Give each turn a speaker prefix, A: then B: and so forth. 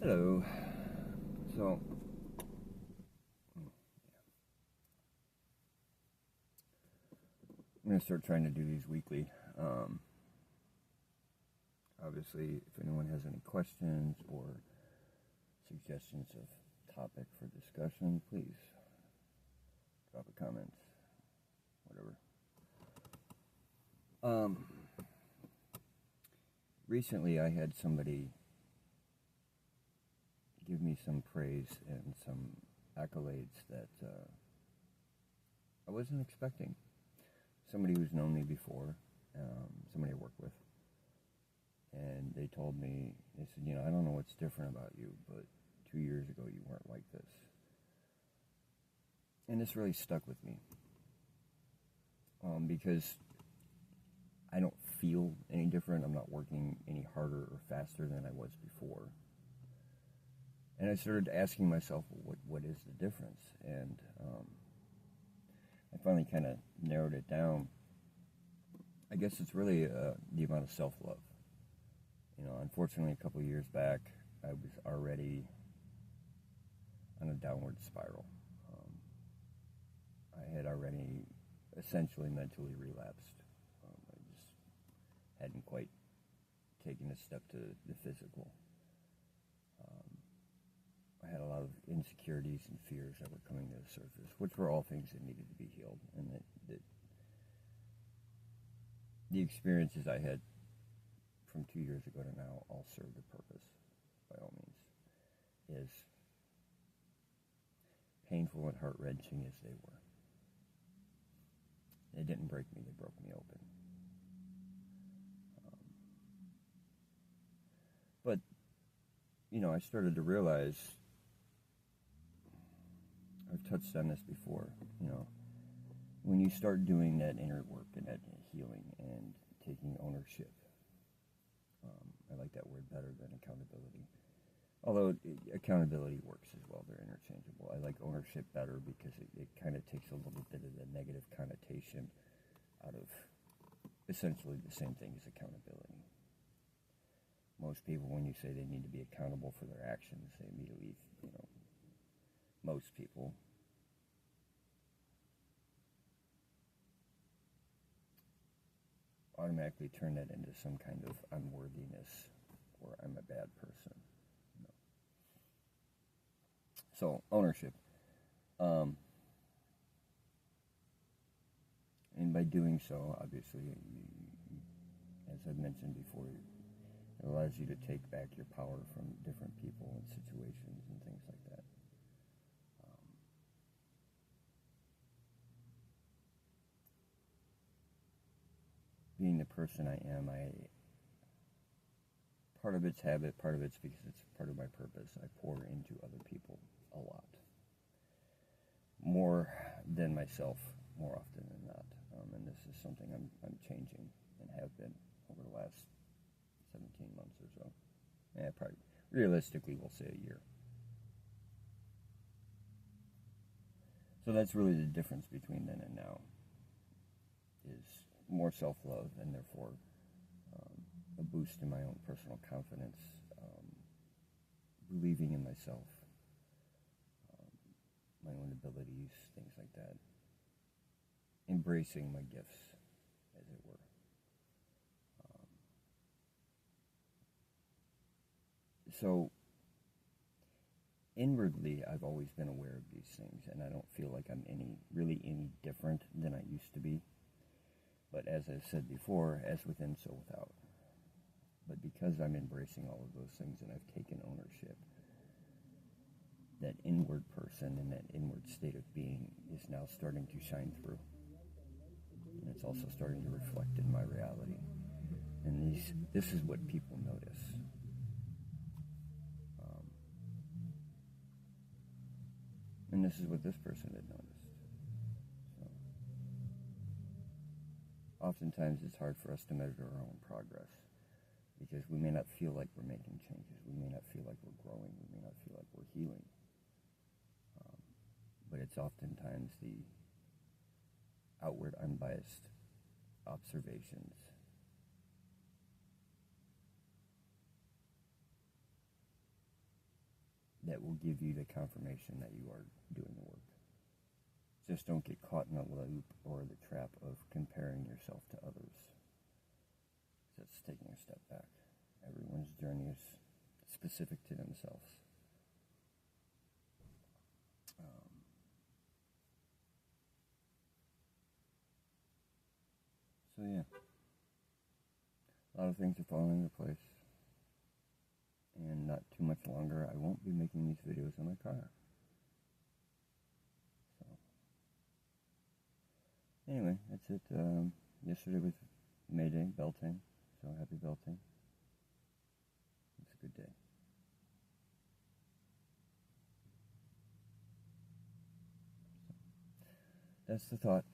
A: Hello. So, I'm going to start trying to do these weekly. Obviously, if anyone has any questions or suggestions of topic for discussion, please drop a comment, whatever. Recently I had somebody give me some praise and some accolades that I wasn't expecting. Somebody who's known me before, somebody I work with, and they told me, they said, I don't know what's different about you, but 2 years ago you weren't like this. And this really stuck with me, because I don't feel any different. I'm not working any harder or faster than I was before. And I started asking myself, what is the difference? And I finally kind of narrowed it down. I guess it's really the amount of self-love. Unfortunately, a couple of years back, I was already on a downward spiral. I had already essentially mentally relapsed. I just hadn't quite taken a step to the physical. I had a lot of insecurities and fears that were coming to the surface, which were all things that needed to be healed, and that the experiences I had from 2 years ago to now all served a purpose, by all means, as painful and heart-wrenching as they were. They didn't break me, they broke me open. But, I started to realize, I've touched on this before, when you start doing that inner work and that healing and taking ownership, I like that word better than accountability. Although accountability works as well, they're interchangeable. I like ownership better because it kind of takes a little bit of the negative connotation out of essentially the same thing as accountability. Most people, when you say they need to be accountable for their actions, they immediately, most people, automatically turn that into some kind of unworthiness, or I'm a bad person. So, ownership. And by doing so, obviously, as I've mentioned before, it allows you to take back your power from different people and situations and things like that. Being the person I am, part of it's habit, part of it's because it's part of my purpose. I pour into other people a lot. More than myself, more often than not. And this is something I'm changing and have been over the last 17 months or so. Probably, realistically, we'll say a year. So that's really the difference between then and now, is more self-love and therefore a boost in my own personal confidence, believing in myself, my own abilities, things like that, embracing my gifts, as it were. So inwardly, I've always been aware of these things, and I don't feel like I'm really any different than I used to be. But as I've said before, as within, so without. But because I'm embracing all of those things and I've taken ownership, that inward person and that inward state of being is now starting to shine through. And it's also starting to reflect in my reality. And this is what people notice. And this is what this person had noticed. So, oftentimes it's hard for us to measure our own progress because we may not feel like we're making changes. We may not feel like we're growing. We may not feel like we're healing. But it's oftentimes the outward, unbiased observations that will give you the confirmation that you are doing the work. Just don't get caught in the loop or the trap of comparing yourself to others. That's taking a step back. Everyone's journey is specific to themselves. So yeah, a lot of things are falling into place. And not too much longer, I won't be making these videos in my car. So, anyway, that's it. Yesterday was May Day, belting. So happy belting. It's a good day. So, that's the thought.